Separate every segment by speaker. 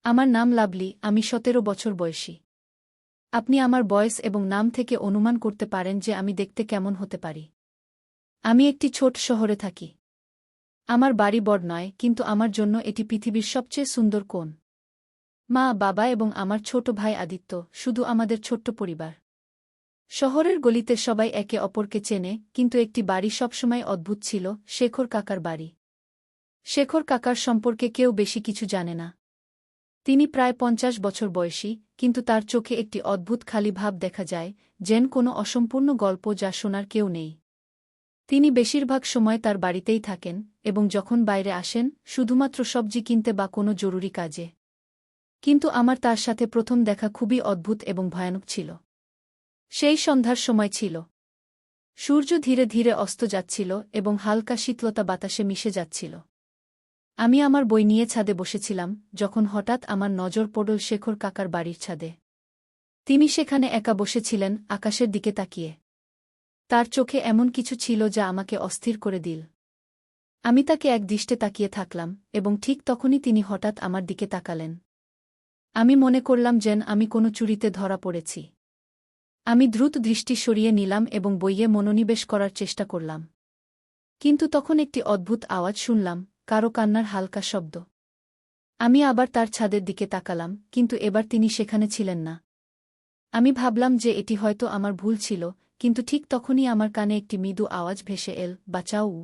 Speaker 1: আমার নাম লাভলি, আমি ১৭ বছর বয়সী। আপনি আমার বয়স এবং নাম থেকে অনুমান করতে পারেন যে আমি দেখতে কেমন হতে পারি। আমি একটি ছোট শহরে থাকি। আমার বাড়ি বড় নয়, কিন্তু আমার জন্য এটি পৃথিবীর সবচেয়ে সুন্দর কোণ। মা, বাবা এবং আমার ছোট ভাই আদিত্য, শুধু আমাদের ছোট্ট পরিবার। শহরের গলিতে সবাই একে অপরকে চেনে, কিন্তু একটি বাড়ি সবসময় অদ্ভুত ছিল, শেখর কাকার বাড়ি। শেখর কাকার সম্পর্কে কেউ বেশি কিছু জানে না। তিনি প্রায় ৫০ বছর বয়সী, কিন্তু তার চোখে একটি অদ্ভুত খালি ভাব দেখা যায়, যেন কোনো অসম্পূর্ণ গল্প যা শোনার কেউ নেই। তিনি বেশিরভাগ সময় তার বাড়িতেই থাকেন, এবং যখন বাইরে আসেন, শুধুমাত্র সবজি কিনতে বা কোনো জরুরি কাজে। কিন্তু আমার তার সাথে প্রথম দেখা খুবই অদ্ভুত এবং ভয়ানক ছিল। সেই সন্ধ্যার সময় ছিল। সূর্য ধীরে ধীরে অস্ত যাচ্ছিল এবং হালকা শীতলতা বাতাসে মিশে যাচ্ছিল। আমি আমার বই নিয়ে ছাদে বসেছিলাম, যখন হঠাৎ আমার নজর পড়ল শেখর কাকার বাড়ির ছাদে। তিনি সেখানে একা বসেছিলেন, আকাশের দিকে তাকিয়ে। তার চোখে এমন কিছু ছিল যা আমাকে অস্থির করে দিল। আমি তাকে একদৃষ্টে তাকিয়ে থাকলাম, এবং ঠিক তখনই তিনি হঠাৎ আমার দিকে তাকালেন। আমি মনে করলাম যেন আমি কোনো চুরিতে ধরা পড়েছি। আমি দ্রুত দৃষ্টি সরিয়ে নিলাম এবং বইয়ে মনোনিবেশ করার চেষ্টা করলাম। কিন্তু তখন একটি অদ্ভুত আওয়াজ শুনলাম, কারো কান্নার হালকা শব্দ। আমি আবার তার ছাদের দিকে তাকালাম, কিন্তু এবার তিনি সেখানে ছিলেন না। আমি ভাবলাম যে এটি হয়তো আমার ভুল ছিল, কিন্তু ঠিক তখনই আমার কানে একটি মৃদু আওয়াজ ভেসে এল, বাঁচাও।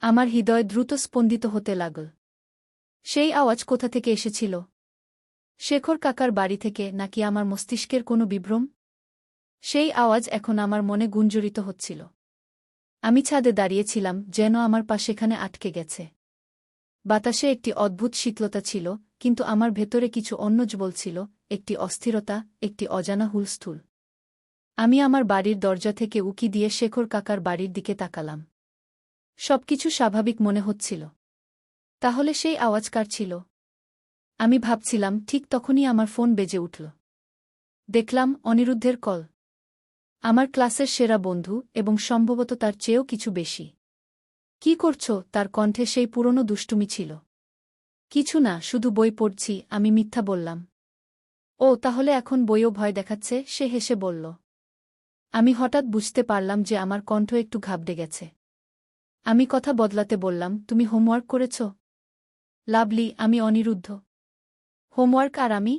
Speaker 1: আমার হৃদয় দ্রুত স্পন্দিত হতে লাগল। সেই আওয়াজ কোথা থেকে এসেছিল? শেখর কাকার বাড়ি থেকে, নাকি আমার মস্তিষ্কের কোনো বিভ্রম? সেই আওয়াজ এখন আমার মনে গুঞ্জরিত হচ্ছিল। আমি ছাদে দাঁড়িয়েছিলাম, যেন আমার পা সেখানে আটকে গেছে। বাতাসে একটি অদ্ভুত শীতলতা ছিল, কিন্তু আমার ভেতরে কিছু অন্য বলছিল, একটি অস্থিরতা, একটি অজানা হুলস্থুল। আমি আমার বাড়ির দরজা থেকে উকি দিয়ে শেখর কাকার বাড়ির দিকে তাকালাম। সবকিছু স্বাভাবিক মনে হচ্ছিল। তাহলে সেই আওয়াজ কার ছিল? আমি ভাবছিলাম, ঠিক তখনই আমার ফোন বেজে উঠল। দেখলাম, অনিরুদ্ধের কল। আমার ক্লাসের সেরা বন্ধু, এবং সম্ভবত তার চেয়েও কিছু বেশি। কি করছো? তার কণ্ঠে সেই পুরনো দুষ্টুমি ছিল। কিছু না, শুধু বই পড়ছি, আমি মিথ্যা বললাম। ও, তাহলে এখন বইও ভয় দেখাচ্ছে, সে হেসে বলল। আমি হঠাৎ বুঝতে পারলাম যে আমার কণ্ঠ একটু ঘাবড়ে গেছে। আমি কথা বদলাতে বললাম, তুমি হোমওয়ার্ক করেছ? লাভলি, আমি অনিরুদ্ধ। হোমওয়ার্ক আর আমি?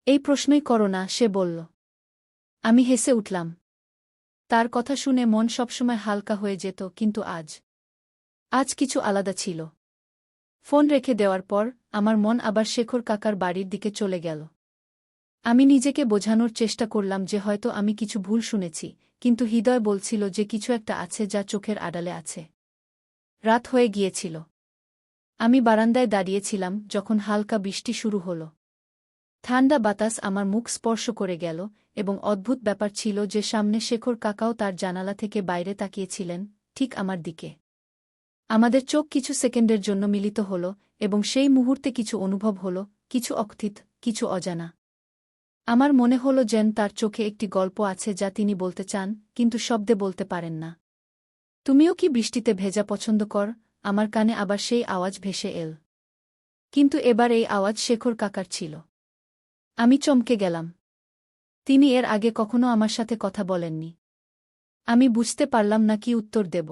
Speaker 1: এই প্রশ্নই করো না, সে বলল। আমি হেসে উঠলাম। তার কথা শুনে মন সবসময় হালকা হয়ে যেত, কিন্তু আজ কিছু আলাদা ছিল। ফোন রেখে দেওয়ার পর আমার মন আবার শেখর কাকার বাড়ির দিকে চলে গেল। আমি নিজেকে বোঝানোর চেষ্টা করলাম যে হয়তো আমি কিছু ভুল শুনেছি, কিন্তু হৃদয় বলছিল যে কিছু একটা আছে যা চোখের আড়ালে আছে। রাত হয়ে গিয়েছিল। আমি বারান্দায় দাঁড়িয়েছিলাম যখন হালকা বৃষ্টি শুরু হল। ঠান্ডা বাতাস আমার মুখ স্পর্শ করে গেল, এবং অদ্ভুত ব্যাপার ছিল যে সামনে শেখর কাকাও তার জানালা থেকে বাইরে তাকিয়েছিলেন, ঠিক আমার দিকে। আমাদের চোখ কিছু সেকেন্ডের জন্য মিলিত হল, এবং সেই মুহূর্তে কিছু অনুভব হল, কিছু অকথিত, কিছু অজানা। আমার মনে হল যেন তার চোখে একটি গল্প আছে যা তিনি বলতে চান, কিন্তু শব্দে বলতে পারেন না। তুমিও কি বৃষ্টিতে ভেজা পছন্দ কর? আমার কানে আবার সেই আওয়াজ ভেসে এল। কিন্তু এবার এই আওয়াজ শেখর কাকার ছিল। আমি চমকে গেলাম। তিনি এর আগে কখনো আমার সাথে কথা বলেননি। আমি বুঝতে পারলাম না কি উত্তর দেব।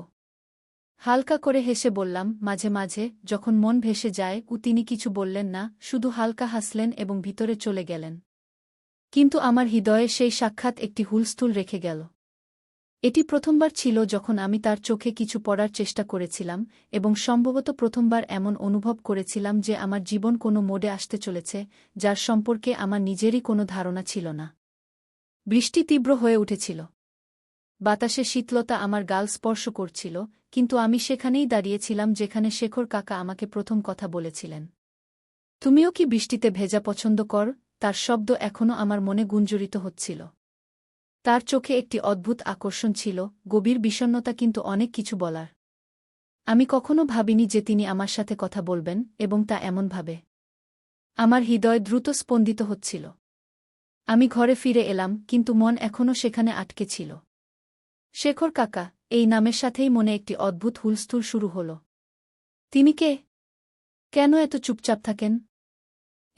Speaker 1: হালকা করে হেসে বললাম, মাঝে মাঝে, যখন মন ভেসে যায়। তিনি কিছু বললেন না, শুধু হালকা হাসলেন এবং ভিতরে চলে গেলেন। কিন্তু আমার হৃদয়ে সেই সাক্ষাৎ একটি হুলস্থুল রেখে গেল। এটি প্রথমবার ছিল যখন আমি তার চোখে কিছু পড়ার চেষ্টা করেছিলাম, এবং সম্ভবত প্রথমবার এমন অনুভব করেছিলাম যে আমার জীবন কোনো মোড়ে আসতে চলেছে, যার সম্পর্কে আমার নিজেরই কোনো ধারণা ছিল না। বৃষ্টি তীব্র হয়ে উঠেছিল। বাতাসে শীতলতা আমার গাল স্পর্শ করছিল, কিন্তু আমি সেখানেই দাঁড়িয়েছিলাম যেখানে শেখর কাকা আমাকে প্রথম কথা বলেছিলেন। তুমিও কি বৃষ্টিতে ভেজা পছন্দ কর? তার শব্দ এখনও আমার মনে গুঞ্জরিত হচ্ছিল। তার চোখে একটি অদ্ভুত আকর্ষণ ছিল, গভীর বিষণ্ণতা, কিন্তু অনেক কিছু বলার। আমি কখনো ভাবিনি যে তিনি আমার সাথে কথা বলবেন, এবং তা এমনভাবে। আমার হৃদয় দ্রুত স্পন্দিত হচ্ছিল। আমি ঘরে ফিরে এলাম, কিন্তু মন এখনও সেখানে আটকে ছিল। শেখর কাকা, এই নামের সাথেই মনে একটি অদ্ভুত হুলস্থুল শুরু হল। তিনি কে? কেন এত চুপচাপ থাকেন?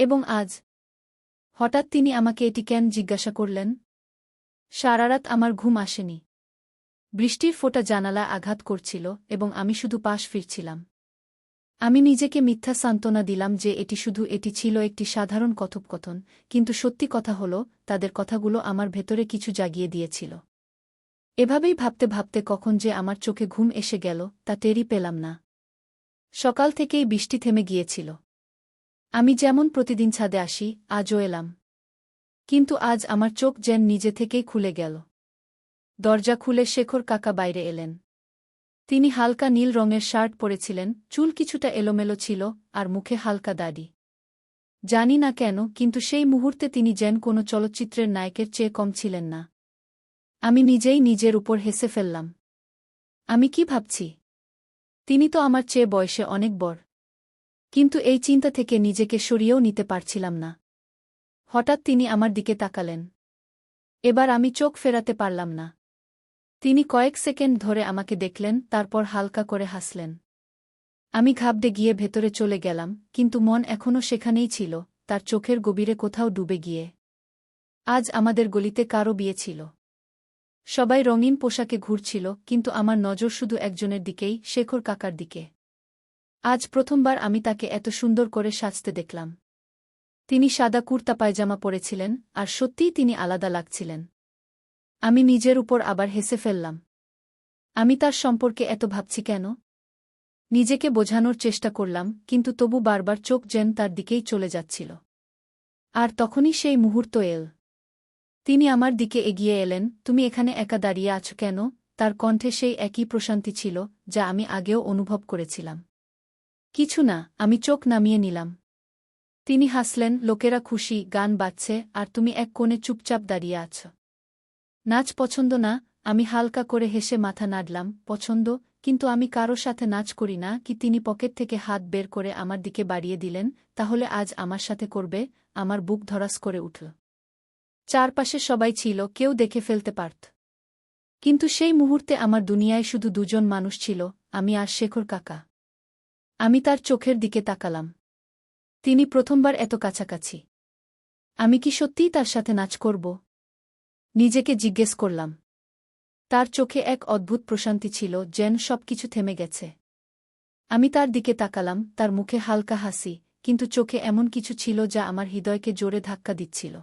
Speaker 1: এবং আজ হঠাৎ তিনি আমাকে এটি কেন জিজ্ঞাসা করলেন? সারারাত আমার ঘুম আসেনি। বৃষ্টির ফোঁটা জানালা আঘাত করছিল এবং আমি শুধু পাশ ফিরছিলাম। আমি নিজেকে মিথ্যা সান্ত্বনা দিলাম যে এটি ছিল একটি সাধারণ কথোপকথন, কিন্তু সত্যি কথা হল তাদের কথাগুলো আমার ভেতরে কিছু জাগিয়ে দিয়েছিল। এভাবেই ভাবতে ভাবতে কখন যে আমার চোখে ঘুম এসে গেল তা টেরই পেলাম না। সকাল থেকেই বৃষ্টি থেমে গিয়েছিল। আমি যেমন প্রতিদিন ছাদে আসি, আজও এলাম। কিন্তু আজ আমার চোখ যেন নিজে থেকেই খুলে গেল। দরজা খুলে শেখর কাকা বাইরে এলেন। তিনি হালকা নীল রঙের শার্ট পরেছিলেন, চুল কিছুটা এলোমেলো ছিল, আর মুখে হালকা দাড়ি। জানি না কেন, কিন্তু সেই মুহূর্তে তিনি যেন কোনো চলচ্চিত্রের নায়কের চেয়ে কম ছিলেন না। আমি নিজেই নিজের উপর হেসে ফেললাম। আমি কি ভাবছি? তিনি তো আমার চেয়ে বয়সে অনেক বড়। কিন্তু এই চিন্তা থেকে নিজেকে সরিয়েও নিতে পারছিলাম না। হঠাৎ তিনি আমার দিকে তাকালেন। এবার আমি চোখ ফেরাতে পারলাম না। তিনি কয়েক সেকেন্ড ধরে আমাকে দেখলেন, তারপর হালকা করে হাসলেন। আমি ঘাবড়ে গিয়ে ভেতরে চলে গেলাম, কিন্তু মন এখনও সেখানেই ছিল, তার চোখের গভীরে কোথাও ডুবে গিয়ে। আজ আমাদের গলিতে কারও বিয়ে ছিল। সবাই রঙিন পোশাকে ঘুরছিল, কিন্তু আমার নজর শুধু একজনের দিকেই, শেখর কাকার দিকে। আজ প্রথমবার আমি তাকে এত সুন্দর করে সাজতে দেখলাম। তিনি সাদা কুর্তা পায়জামা পরেছিলেন, আর সত্যিই তিনি আলাদা লাগছিলেন। আমি নিজের উপর আবার হেসে ফেললাম। আমি তার সম্পর্কে এত ভাবছি কেন? নিজেকে বোঝানোর চেষ্টা করলাম, কিন্তু তবু বারবার চোখ যেন তার দিকেই চলে যাচ্ছিল। আর তখনই সেই মুহূর্ত এল। তিনি আমার দিকে এগিয়ে এলেন। তুমি এখানে একা দাঁড়িয়ে আছো কেন? তার কণ্ঠে সেই একই প্রশান্তি ছিল যা আমি আগেও অনুভব করেছিলাম। কিছু না, আমি চোখ নামিয়ে নিলাম। তিনি হাসলেন, লোকেরা খুশি, গান বাজছে, আর তুমি এক কোণে চুপচাপ দাঁড়িয়ে আছ। নাচ পছন্দ না? আমি হালকা করে হেসে মাথা নাড়লাম। পছন্দ, কিন্তু আমি কারো সাথে নাচ করি না। কি? তিনি পকেট থেকে হাত বের করে আমার দিকে বাড়িয়ে দিলেন। তাহলে আজ আমার সাথে করবে? আমার বুক ধড়াস করে উঠল। চারপাশে সবাই ছিল, কেউ দেখে ফেলতে পারত। কিন্তু সেই মুহূর্তে আমার দুনিয়ায় শুধু দুজন মানুষ ছিল, আমি আর শেখর কাকা। আমি তার চোখের দিকে তাকালাম। তিনি প্রথমবার এত কাছাকাছি। আমি কি সত্যিই তার সাথে নাচ করব? নিজেকে জিজ্ঞেস করলাম। তার চোখে এক অদ্ভুত প্রশান্তি ছিল, যেন সবকিছু থেমে গেছে। আমি তার দিকে তাকালাম, তার মুখে হালকা হাসি, কিন্তু চোখে এমন কিছু ছিল যা আমার হৃদয়কে জোরে ধাক্কা দিচ্ছিল।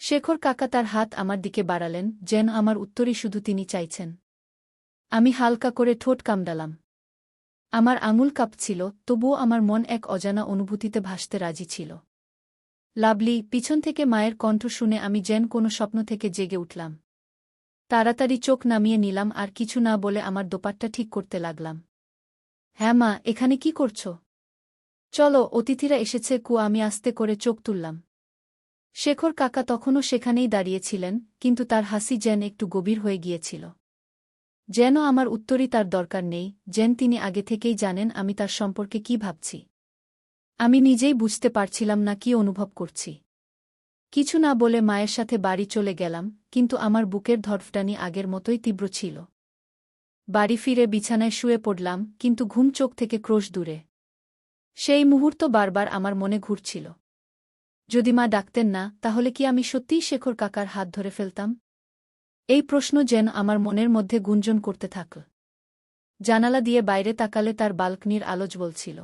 Speaker 1: শেখর কাকা তার হাত আমার দিকে বাড়ালেন, যেন আমার উত্তরই শুধু তিনি চাইছেন। আমি হালকা করে ঠোঁট কামড়ালাম। আমার আঙুল কাঁপছিল, তবুও আমার মন এক অজানা অনুভূতিতে ভাসতে রাজি ছিল। লাভলি, পিছন থেকে মায়ের কণ্ঠ শুনে আমি যেন কোনো স্বপ্ন থেকে জেগে উঠলাম। তাড়াতাড়ি চোখ নামিয়ে নিলাম আর কিছু না বলে আমার দোপাট্টা ঠিক করতে লাগলাম। হ্যাঁ মা, এখানে কি করছ? চলো, অতিথিরা এসেছে। আমি আস্তে করে চোখ তুললাম। শেখর কাকা তখনও সেখানেই দাঁড়িয়েছিলেন, কিন্তু তার হাসি যেন একটু গভীর হয়ে গিয়েছিল। যেন আমার উত্তরই তার দরকার নেই, যেন তিনি আগে থেকেই জানেন আমি তার সম্পর্কে কি ভাবছি। আমি নিজেই বুঝতে পারছিলাম না কি অনুভব করছি। কিছু না বলে মায়ের সাথে বাড়ি চলে গেলাম, কিন্তু আমার বুকের ধড়ফটানি আগের মতোই তীব্র ছিল। বাড়ি ফিরে বিছানায় শুয়ে পড়লাম, কিন্তু ঘুম চোখ থেকে ক্রোশ দূরে। সেই মুহূর্ত বারবার আমার মনে ঘুরছিল। যদি মা ডাকতেন না, তাহলে কি আমি সত্যিই শেখর কাকার হাত ধরে ফেলতাম? এই প্রশ্ন যেন আমার মনের মধ্যে গুঞ্জন করতে থাকল। জানালা দিয়ে বাইরে তাকালে তার বালকনির আলো জ্বলছিল।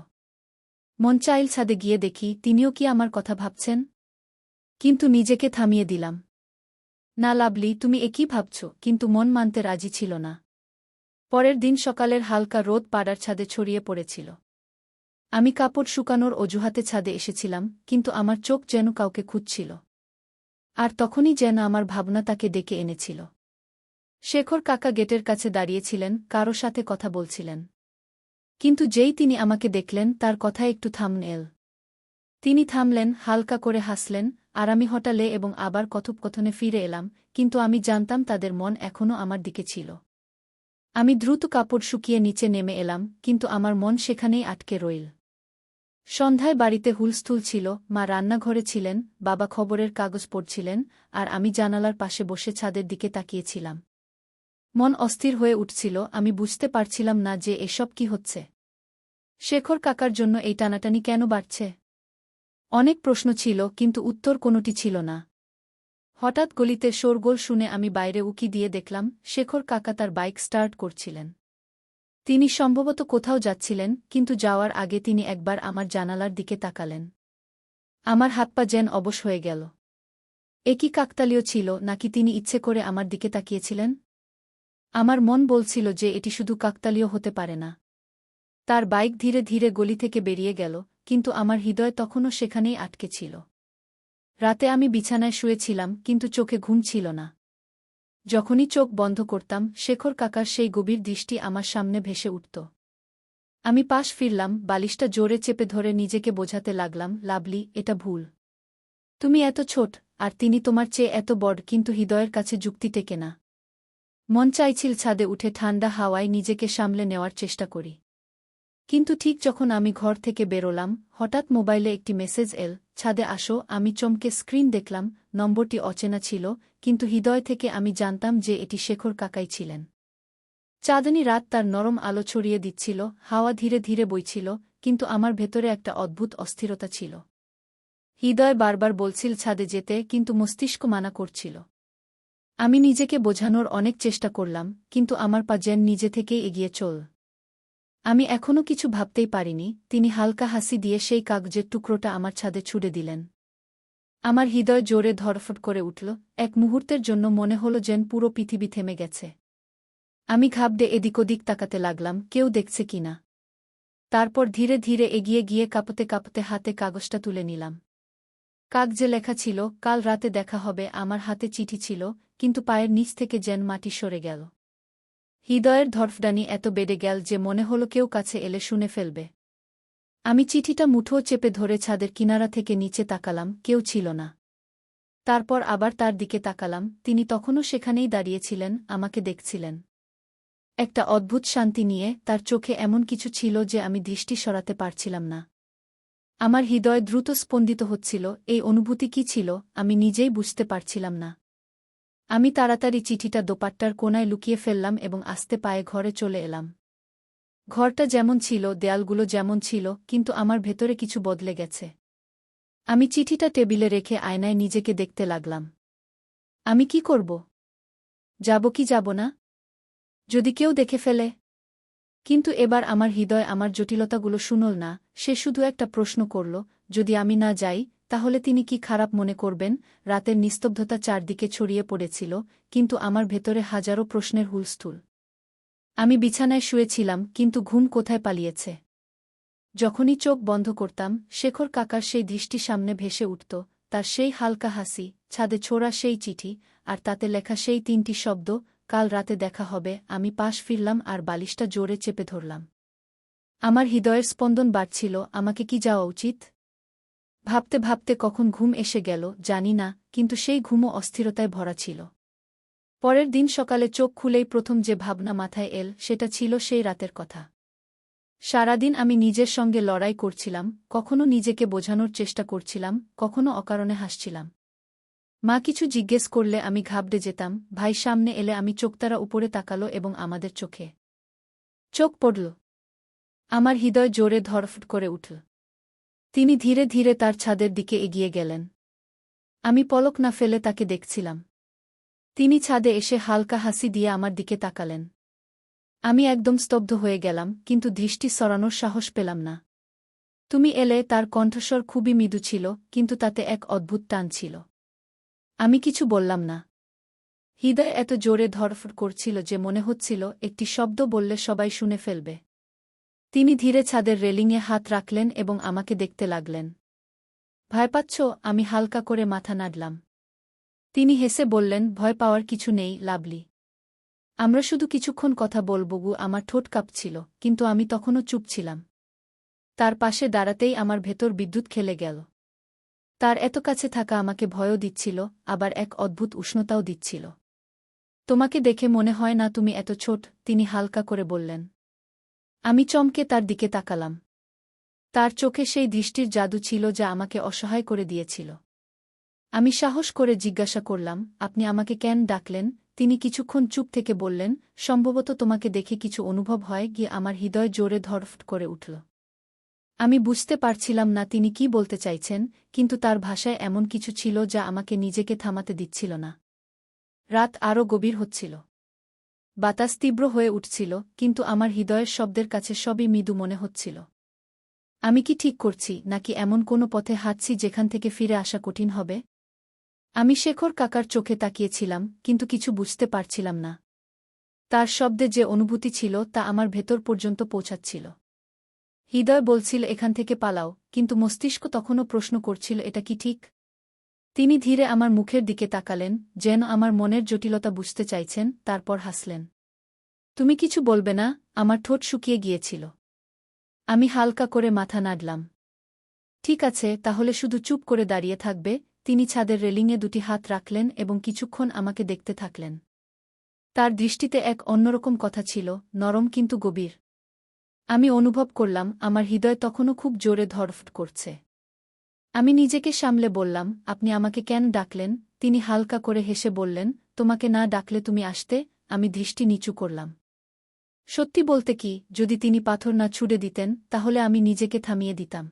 Speaker 1: মন চাইল ছাদে গিয়ে দেখি তিনিও কি আমার কথা ভাবছেন, কিন্তু নিজেকে থামিয়ে দিলাম। না লাভলি, তুমি একই ভাবছ, কিন্তু মন মানতে রাজি ছিল না। পরের দিন সকালের হালকা রোদ পাড়ার ছাদে ছড়িয়ে পড়েছিল। আমি কাপড় শুকানোর অজুহাতে ছাদে এসেছিলাম, কিন্তু আমার চোখ যেন কাউকে খুঁজছিল। আর তখনই যেন আমার ভাবনা তাকে ডেকে এনেছিল। শেখর কাকা গেটের কাছে দাঁড়িয়েছিলেন, কারো সাথে কথা বলছিলেন। কিন্তু যেই তিনি আমাকে দেখলেন, তার কথা একটু থামল। তিনি থামলেন, হালকা করে হাসলেন, আর আমি হঠালে এবং আবার কথোপকথনে ফিরে এলাম, কিন্তু আমি জানতাম তাদের মন এখনও আমার দিকে ছিল। আমি দ্রুত কাপড় শুকিয়ে নিচে নেমে এলাম, কিন্তু আমার মন সেখানেই আটকে রইল। সন্ধ্যায় বাড়িতে হুলস্থুল ছিল। মা রান্নাঘরে ছিলেন, বাবা খবরের কাগজ পড়ছিলেন, আর আমি জানালার পাশে বসে ছাদের দিকে তাকিয়েছিলাম। মন অস্থির হয়ে উঠছিল, আমি বুঝতে পারছিলাম না যে এসব কি হচ্ছে। শেখর কাকার জন্য এই টানাটানি কেন বাড়ছে? অনেক প্রশ্ন ছিল কিন্তু উত্তর কোনোটি ছিল না। হঠাৎ গলিতে শোরগোল শুনে আমি বাইরে উকি দিয়ে দেখলাম শেখর কাকা তার বাইক স্টার্ট করছিলেন। তিনি সম্ভবত কোথাও যাচ্ছিলেন, কিন্তু যাওয়ার আগে তিনি একবার আমার জানালার দিকে তাকালেন। আমার হাত পা যেন অবশ হয়ে গেল। এ কি কাকতালীয় ছিল, নাকি তিনি ইচ্ছে করে আমার দিকে তাকিয়েছিলেন? আমার মন বলছিল যে এটি শুধু কাকতালীয় হতে পারে না। তার বাইক ধীরে ধীরে গলি থেকে বেরিয়ে গেল, কিন্তু আমার হৃদয় তখনও সেখানেই আটকে ছিল। রাতে আমি বিছানায় শুয়েছিলাম, কিন্তু চোখে ঘুম ছিল না। যখনই চোখ বন্ধ করতাম, শেখর কাকার সেই গভীর দৃষ্টি আমার সামনে ভেসে উঠত। আমি পাশ ফিরলাম, বালিশটা জোরে চেপে ধরে নিজেকে বোঝাতে লাগলাম, লাভলি, এটা ভুল। তুমি এত ছোট, আর তিনি তোমার চেয়ে এত বড়, কিন্তু হৃদয়ের কাছে যুক্তি টেকে না। মন চাইছিল ছাদে উঠে ঠান্ডা হাওয়ায় নিজেকে সামলে নেওয়ার চেষ্টা করি। কিন্তু ঠিক যখন আমি ঘর থেকে বেরোলাম, হঠাৎ মোবাইলে একটি মেসেজ এল, ছাদে আসো। আমি চমকে স্ক্রিন দেখলাম, নম্বরটি অচেনা ছিল, কিন্তু হৃদয় থেকে আমি জানতাম যে এটি শেখর কাকাই ছিলেন। চাঁদনী রাত তার নরম আলো ছড়িয়ে দিচ্ছিল, হাওয়া ধীরে ধীরে বইছিল, কিন্তু আমার ভেতরে একটা অদ্ভুত অস্থিরতা ছিল। হৃদয় বারবার বলছিল ছাদে যেতে, কিন্তু মস্তিষ্ক মানা করছিল। আমি নিজেকে বোঝানোর অনেক চেষ্টা করলাম, কিন্তু আমার পা যেন নিজে থেকেই এগিয়ে চল। আমি এখনও কিছু ভাবতেই পারিনি, তিনি হালকা হাসি দিয়ে সেই কাগজের টুকরোটা আমার ছাদে ছুড়ে দিলেন। আমার হৃদয় জোরে ধড়ফড় করে উঠল। এক মুহূর্তের জন্য মনে হল যেন পুরো পৃথিবী থেমে গেছে। আমি ঘাবড়ে এদিক ওদিক তাকাতে লাগলাম, কেউ দেখছে কিনা। তারপর ধীরে ধীরে এগিয়ে গিয়ে কাঁপতে কাঁপতে হাতে কাগজটা তুলে নিলাম। কাগজে লেখা ছিল, কাল রাতে দেখা হবে। আমার হাতে চিঠি ছিল, কিন্তু পায়ের নিচ থেকে যেন মাটি সরে গেল। হৃদয়ের ধড়ফড়ানি এত বেড়ে গেল যে মনে হলো কেউ কাছে এলে শুনে ফেলবে। আমি চিঠিটা মুঠো চেপে ধরে ছাদের কিনারা থেকে নিচে তাকালাম, কেউ ছিল না। তারপর আবার তার দিকে তাকালাম, তিনি তখনও সেখানেই দাঁড়িয়েছিলেন, আমাকে দেখছিলেন। একটা অদ্ভুত শান্তি নিয়ে তার চোখে এমন কিছু ছিল যে আমি দৃষ্টি সরাতে পারছিলাম না। আমার হৃদয় দ্রুত স্পন্দিত হচ্ছিল, এই অনুভূতি কি ছিল আমি নিজেই বুঝতে পারছিলাম না। আমি তাড়াতাড়ি চিঠিটা দোপাট্টার কোণায় লুকিয়ে ফেললাম এবং আস্তে পায়ে ঘরে চলে এলাম। ঘরটা যেমন ছিল, দেয়ালগুলো যেমন ছিল, কিন্তু আমার ভেতরে কিছু বদলে গেছে। আমি চিঠিটা টেবিলে রেখে আয়নায় নিজেকে দেখতে লাগলাম। আমি কি করব? যাব কি যাব না? যদি কেউ দেখে ফেলে? কিন্তু এবার আমার হৃদয় আমার জটিলতাগুলো শুনল না, সে শুধু একটা প্রশ্ন করল, যদি আমি না যাই, তাহলে তিনি কি খারাপ মনে করবেন? রাতের নিস্তব্ধতা চারদিকে ছড়িয়ে পড়েছিল, কিন্তু আমার ভেতরে হাজারো প্রশ্নের হুলস্থুল। আমি বিছানায় শুয়েছিলাম, কিন্তু ঘুম কোথায় পালিয়েছে। যখনই চোখ বন্ধ করতাম, শেখর কাকার সেই দৃষ্টি সামনে ভেসে উঠত, তার সেই হালকা হাসি, ছাদে ছোড়া সেই চিঠি, আর তাতে লেখা সেই তিনটি শব্দ, কাল রাতে দেখা হবে। আমি পাশ ফিরলাম আর বালিশটা জোরে চেপে ধরলাম। আমার হৃদয়ের স্পন্দন বাড়ছিল, আমাকে কি যাওয়া উচিত? ভাবতে ভাবতে কখন ঘুম এসে গেল জানি না, কিন্তু সেই ঘুমও অস্থিরতায় ভরা ছিল। পরের দিন সকালে চোখ খুলেই প্রথম যে ভাবনা মাথায় এল, সেটা ছিল সেই রাতের কথা। সারাদিন আমি নিজের সঙ্গে লড়াই করছিলাম, কখনো নিজেকে বোঝানোর চেষ্টা করছিলাম, কখনো অকারণে হাসছিলাম। মা কিছু জিজ্ঞেস করলে আমি ঘাবড়ে যেতাম, ভাই সামনে এলে আমি চোখতারা উপরে তাকালো এবং আমাদের চোখে চোখ পড়ল। আমার হৃদয় জোরে ধড়ফড় করে উঠল। তিনি ধীরে ধীরে তার ছাদের দিকে এগিয়ে গেলেন। আমি পলক না ফেলে তাকে দেখছিলাম। তিনি ছাদে এসে হালকা হাসি দিয়ে আমার দিকে তাকালেন। আমি একদম স্তব্ধ হয়ে গেলাম, কিন্তু দৃষ্টি সরানোর সাহস পেলাম না। তুমি এলে, তার কণ্ঠস্বর খুবই মৃদু ছিল, কিন্তু তাতে এক অদ্ভুত টান ছিল। আমি কিছু বললাম না। হৃদয় এত জোরে ধড়ফড় করছিল যে মনে হচ্ছিল একটি শব্দ বললে সবাই শুনে ফেলবে। তিনি ধীরে ছাদের রেলিংয়ে হাত রাখলেন এবং আমাকে দেখতে লাগলেন। ভয় পাচ্ছ? আমি হালকা করে মাথা নাড়লাম। তিনি হেসে বললেন, ভয় পাওয়ার কিছু নেই, লাভলি। আমরা শুধু কিছুক্ষণ কথা বলব। আমার ঠোঁট কাঁপছিল, কিন্তু আমি তখনও চুপ ছিলাম। তার পাশে দাঁড়াতেই আমার ভেতর বিদ্যুৎ খেলে গেল। তার এত কাছে থাকা আমাকে ভয়ও দিচ্ছিল, আবার এক অদ্ভুত উষ্ণতাও দিচ্ছিল। তোমাকে দেখে মনে হয় না তুমি এত ছোট, তিনি হালকা করে বললেন। আমি চমকে তার দিকে তাকালাম। তার চোখে সেই দৃষ্টির জাদু ছিল যা আমাকে অসহায় করে দিয়েছিল। আমি সাহস করে জিজ্ঞাসা করলাম, আপনি আমাকে কেন ডাকলেন? তিনি কিছুক্ষণ চুপ থেকে বললেন, সম্ভবত তোমাকে দেখে কিছু অনুভব হয়। গিয়ে আমার হৃদয় জোরে ধড়ফড় করে উঠল। আমি বুঝতে পারছিলাম না তিনি কি বলতে চাইছেন, কিন্তু তার ভাষায় এমন কিছু ছিল যা আমাকে নিজেকে থামাতে দিচ্ছিল না। রাত আরও গভীর হচ্ছিল। বাতাস তীব্র হয়ে উঠছিল, কিন্তু আমার হৃদয়ের শব্দের কাছে সবই মৃদু মনে হচ্ছিল। আমি কি ঠিক করছি, নাকি এমন কোনো পথে হাঁটছি যেখান থেকে ফিরে আসা কঠিন হবে? আমি শেখর কাকার চোখে তাকিয়েছিলাম, কিন্তু কিছু বুঝতে পারছিলাম না। তার শব্দে যে অনুভূতি ছিল তা আমার ভেতর পর্যন্ত পৌঁছাচ্ছিল। হৃদয় বলছিল এখান থেকে পালাও, কিন্তু মস্তিষ্ক তখনও প্রশ্ন করছিল এটা কি ঠিক? তিনি ধীরে আমার মুখের দিকে তাকালেন, যেন আমার মনের জটিলতা বুঝতে চাইছেন, তারপর হাসলেন। তুমি কিছু বলবে না? আমার ঠোঁট শুকিয়ে গিয়েছিল। আমি হালকা করে মাথা নাড়লাম। ঠিক আছে, তাহলে শুধু চুপ করে দাঁড়িয়ে থাকবে। তিনি ছাদের রেলিংয়ে দুটি হাত রাখলেন এবং কিছুক্ষণ আমাকে দেখতে থাকলেন। তার দৃষ্টিতে এক অন্যরকম কথা ছিল, নরম কিন্তু গভীর। আমি অনুভব করলাম আমার হৃদয় তখনও খুব জোরে ধড়ফড় করছে। আমি নিজেকে সামলে বললাম, আপনি আমাকে কেন ডাকলেন? তিনি হালকা করে হেসে বললেন, তোমাকে না ডাকলে তুমি আসতে। আমি দৃষ্টি নিচু করলাম। সত্যি বলতে কি, যদি তিনি পাথর না ছুঁড়ে দিতেন তাহলে আমি নিজেকে থামিয়ে দিতাম।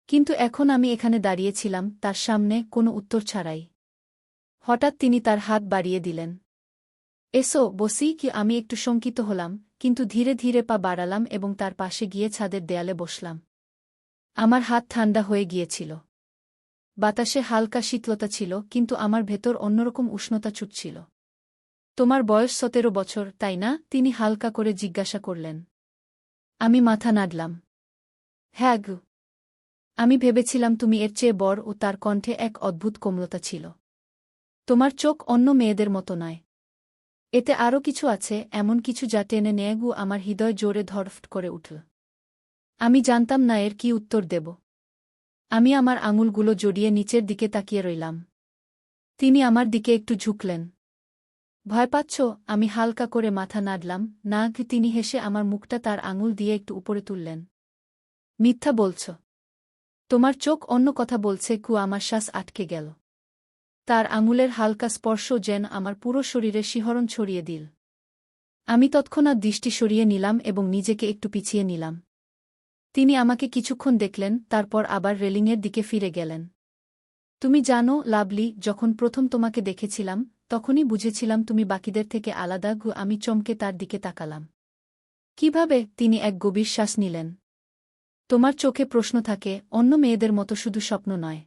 Speaker 1: কিন্তু এখন আমি এখানে দাঁড়িয়েছিলাম তার সামনে, কোনো উত্তর ছাড়াই। হঠাৎ তিনি তার হাত বাড়িয়ে দিলেন। এসো বসি। কি আমি একটু শঙ্কিত হলাম, কিন্তু ধীরে ধীরে পা বাড়ালাম এবং তার পাশে গিয়ে ছাদের দেয়ালে বসলাম। আমার হাত ঠান্ডা হয়ে গিয়েছিল। বাতাসে হালকা শীতলতা ছিল, কিন্তু আমার ভেতর অন্যরকম উষ্ণতা ছুটছিল। তোমার বয়স 17 বছর, তাই না? তিনি হালকা করে জিজ্ঞাসা করলেন। আমি মাথা নাড়লাম। হ্যাঁ গো। আমি ভেবেছিলাম তুমি এর চেয়ে বড়। ও তার কণ্ঠে এক অদ্ভুত কোমলতা ছিল। তোমার চোখ অন্য মেয়েদের মতো নয়। এতে আরও কিছু আছে, এমন কিছু যা টেনে নেয়। আমার হৃদয় জোরে ধড়ফড় করে উঠল। আমি জানতাম না এর কি উত্তর দেব। আমি আমার আঙুলগুলো জড়িয়ে নিচের দিকে তাকিয়ে রইলাম। তিনি আমার দিকে একটু ঝুঁকলেন। ভয় পাচ্ছ? আমি হালকা করে মাথা নাড়লাম। না। তিনি হেসে আমার মুখটা তার আঙুল দিয়ে একটু উপরে তুললেন। মিথ্যা বলছ। তোমার চোখ অন্য কথা বলছে। আমার শ্বাস আটকে গেল। তার আঙুলের হালকা স্পর্শ যেন আমার পুরো শরীরে শিহরণ ছড়িয়ে দিল। আমি তৎক্ষণাৎ দৃষ্টি সরিয়ে নিলাম এবং নিজেকে একটু পিছিয়ে নিলাম। তিনি আমাকে কিছুক্ষণ দেখলেন, তারপর আবার রেলিংয়ের দিকে ফিরে গেলেন। তুমি জানো লাভলি, যখন প্রথম তোমাকে দেখেছিলাম তখনই বুঝেছিলাম তুমি বাকিদের থেকে আলাদা। আমি চমকে তার দিকে তাকালাম। কিভাবে? তিনি এক গভীর শ্বাস নিলেন। তোমার চোখে প্রশ্ন থাকে, অন্য মেয়েদের মতো শুধু স্বপ্ন নয়।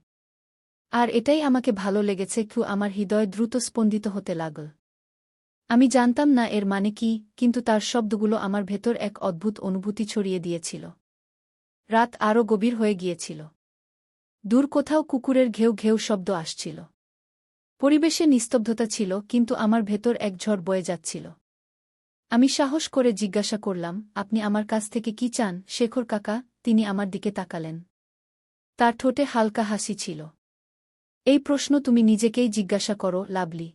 Speaker 1: আর এটাই আমাকে ভালো লেগেছে। আমার হৃদয় দ্রুত স্পন্দিত হতে লাগল। আমি জানতাম না এর মানে কি, কিন্তু তার শব্দগুলো আমার ভেতর এক অদ্ভুত অনুভূতি ছড়িয়ে দিয়েছিল। রাত আরও গভীর হয়ে গিয়েছিল। দূর কোথাও কুকুরের ঘেউ ঘেউ শব্দ আসছিল। পরিবেশে নিস্তব্ধতা ছিল, কিন্তু আমার ভেতর এক ঝড় বয়ে যাচ্ছিল। আমি সাহস করে জিজ্ঞাসা করলাম, আপনি আমার কাছ থেকে কি চান শেখর কাকা? তিনি আমার দিকে তাকালেন। তার ঠোঁটে হালকা হাসি ছিল। এই প্রশ্ন তুমি নিজেকেই জিজ্ঞাসা করো লাভলি।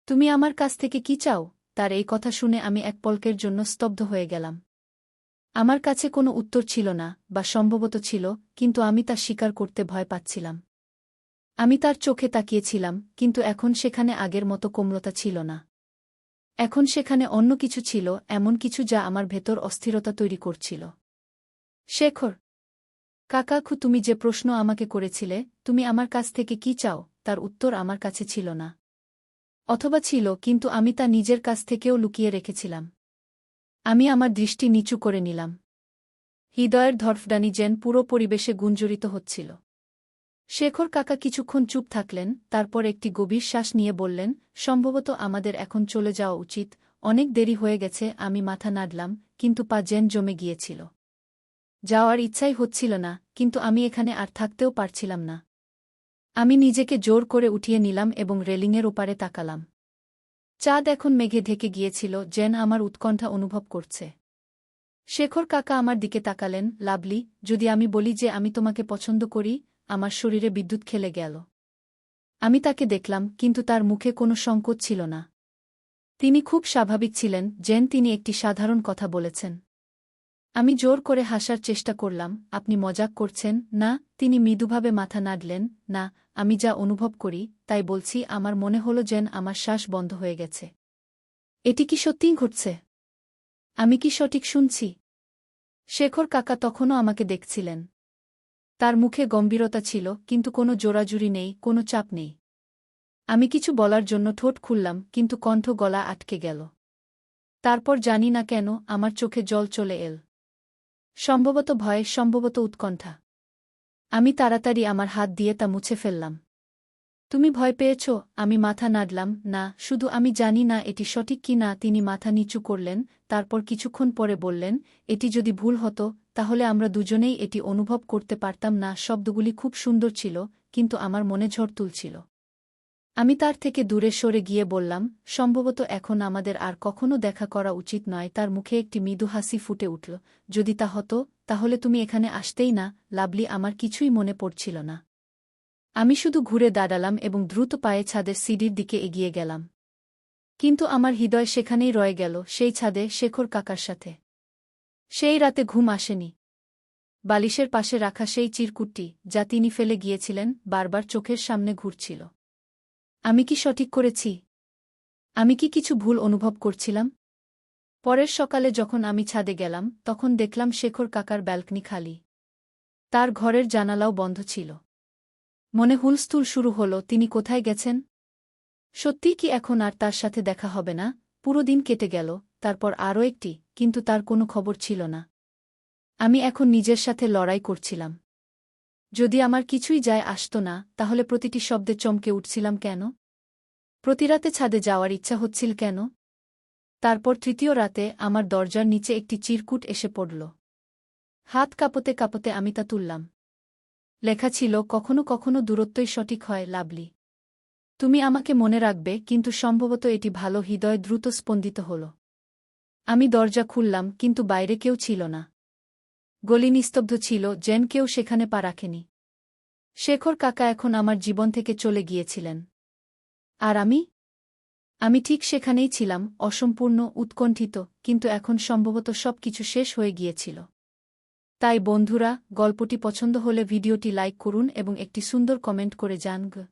Speaker 1: তুমি আমার কাছ থেকে কি চাও? তার এই কথা শুনে আমি এক পলকের জন্য স্তব্ধ হয়ে গেলাম। আমার কাছে কোনো উত্তর ছিল না, বা সম্ভবত ছিল, কিন্তু আমি তা স্বীকার করতে ভয় পাচ্ছিলাম। আমি তার চোখে তাকিয়েছিলাম, কিন্তু এখন সেখানে আগের মতো কোমলতা ছিল না। এখন সেখানে অন্য কিছু ছিল, এমন কিছু যা আমার ভেতর অস্থিরতা তৈরি করছিল। শেখর কাকা, তুমি যে প্রশ্ন আমাকে করেছিলে, তুমি আমার কাছ থেকে কি চাও, তার উত্তর আমার কাছে ছিল না। অথবা ছিল, কিন্তু আমি তা নিজের কাছ থেকেও লুকিয়ে রেখেছিলাম। আমি আমার দৃষ্টি নিচু করে নিলাম। হৃদয়ের ধড়ফড়ানি যেন পুরো পরিবেশে গুঞ্জরিত হচ্ছিল। শেখর কাকা কিছুক্ষণ চুপ থাকলেন, তারপর একটি গভীর শ্বাস নিয়ে বললেন, সম্ভবত আমাদের এখন চলে যাওয়া উচিত। অনেক দেরি হয়ে গেছে। আমি মাথা নাড়লাম, কিন্তু পা যেন জমে গিয়েছিল। যাওয়ার ইচ্ছাই হচ্ছিল না, কিন্তু আমি এখানে আর থাকতেও পারছিলাম না। আমি নিজেকে জোর করে উঠিয়ে নিলাম এবং রেলিংয়ের ওপারে তাকালাম। চাঁদ এখন মেঘে ঢেকে গিয়েছিল, যেন আমার উৎকণ্ঠা অনুভব করছে। শেখর কাকা আমার দিকে তাকালেন। লাভলি, যদি আমি বলি যে আমি তোমাকে পছন্দ করি? আমার শরীরে বিদ্যুৎ খেলে গেল। আমি তাকে দেখলাম, কিন্তু তার মুখে কোনো সংকোচ ছিল না। তিনি খুব স্বাভাবিক ছিলেন, যেন তিনি একটি সাধারণ কথা বলেছেন। আমি জোর করে হাসার চেষ্টা করলাম। আপনি মজাক করছেন না? তিনি মৃদুভাবে মাথা নাড়লেন। না, আমি যা অনুভব করি তাই বলছি। আমার মনে হলো যেন আমার শ্বাস বন্ধ হয়ে গেছে। এটি কি সত্যিই ঘটছে? আমি কি সঠিক শুনছি? শেখর কাকা তখনও আমাকে দেখছিলেন। তার মুখে গম্ভীরতা ছিল, কিন্তু কোনো জোরাজুরি নেই, কোনো চাপ নেই। আমি কিছু বলার জন্য ঠোঁট খুললাম, কিন্তু কণ্ঠ গলা আটকে গেল। তারপর জানি না কেন আমার চোখে জল চলে এল। সম্ভবত ভয়, সম্ভবত উৎকণ্ঠা। আমি তাড়াতাড়ি আমার হাত দিয়ে তা মুছে ফেললাম। তুমি ভয় পেয়েছ? আমি মাথা নাড়লাম, না, শুধু আমি জানি না এটি সঠিক কি না। তিনি মাথা নিচু করলেন, তারপর কিছুক্ষণ পরে বললেন, এটি যদি ভুল হতো, তাহলে আমরা দুজনেই এটি অনুভব করতে পারতাম না। শব্দগুলি খুব সুন্দর ছিল, কিন্তু আমার মনে ঝড় তুলছিল। আমি তার থেকে দূরে সরে গিয়ে বললাম, সম্ভবত এখন আমাদের আর কখনো দেখা করা উচিত নয়। তার মুখে একটি মৃদু হাসি ফুটে উঠল। যদি তা হতো, তাহলে তুমি এখানে আসতেই না, লাভলি। আমার কিছুই মনে পড়ছিল না। আমি শুধু ঘুরে দাঁড়ালাম এবং দ্রুত পায়ে ছাদের সিঁড়ির দিকে এগিয়ে গেলাম। কিন্তু আমার হৃদয় সেখানেই রয়ে গেল, সেই ছাদে, শেখর কাকার সাথে। সেই রাতে ঘুম আসেনি। বালিশের পাশে রাখা সেই চিরকুটটি, যা তিনি ফেলে গিয়েছিলেন, বারবার চোখের সামনে ঘুরছিল। আমি কি সঠিক করেছি? আমি কি কিছু ভুল অনুভব করছিলাম? পরের সকালে যখন আমি ছাদে গেলাম, তখন দেখলাম শেখর কাকার ব্যালকনি খালি। তার ঘরের জানালাও বন্ধ ছিল। মনে হুলস্থুল শুরু হল, তিনি কোথায় গেছেন? সত্যিই কি এখন আর তার সাথে দেখা হবে না? পুরো দিন কেটে গেল, তারপর আরও একটি, কিন্তু তার কোনো খবর ছিল না। আমি এখন নিজের সাথে লড়াই করছিলাম। যদি আমার কিছুই যায় আসত না, তাহলে প্রতিটি শব্দে চমকে উঠছিলাম কেন? প্রতিরাতে ছাদে যাওয়ার ইচ্ছা হচ্ছিল কেন? তারপর তৃতীয় রাতে আমার দরজার নিচে একটি চিরকুট এসে পড়ল। হাত কাঁপতে কাঁপতে আমি তা তুললাম। লেখা ছিল, কখনো কখনো দূরত্বই সঠিক হয়, লাভলি। তুমি আমাকে মনে রাখবে, কিন্তু সম্ভবত এটি ভালো। হৃদয় দ্রুত স্পন্দিত হল। আমি দরজা খুললাম, কিন্তু বাইরে কেউ ছিল না। গলি নিস্তব্ধ ছিল, যেন কেউ সেখানে পা রাখেনি। শেখর কাকা এখন আমার জীবন থেকে চলে গিয়েছিলেন। আর আমি ঠিক সেখানেই ছিলাম, অসম্পূর্ণ, উৎকণ্ঠিত, কিন্তু এখন সম্ভবত সবকিছু শেষ হয়ে গিয়েছিল। তাই বন্ধুরা, গল্পটি পছন্দ হলে ভিডিওটি লাইক করুন এবং একটি সুন্দর কমেন্ট করে জানান।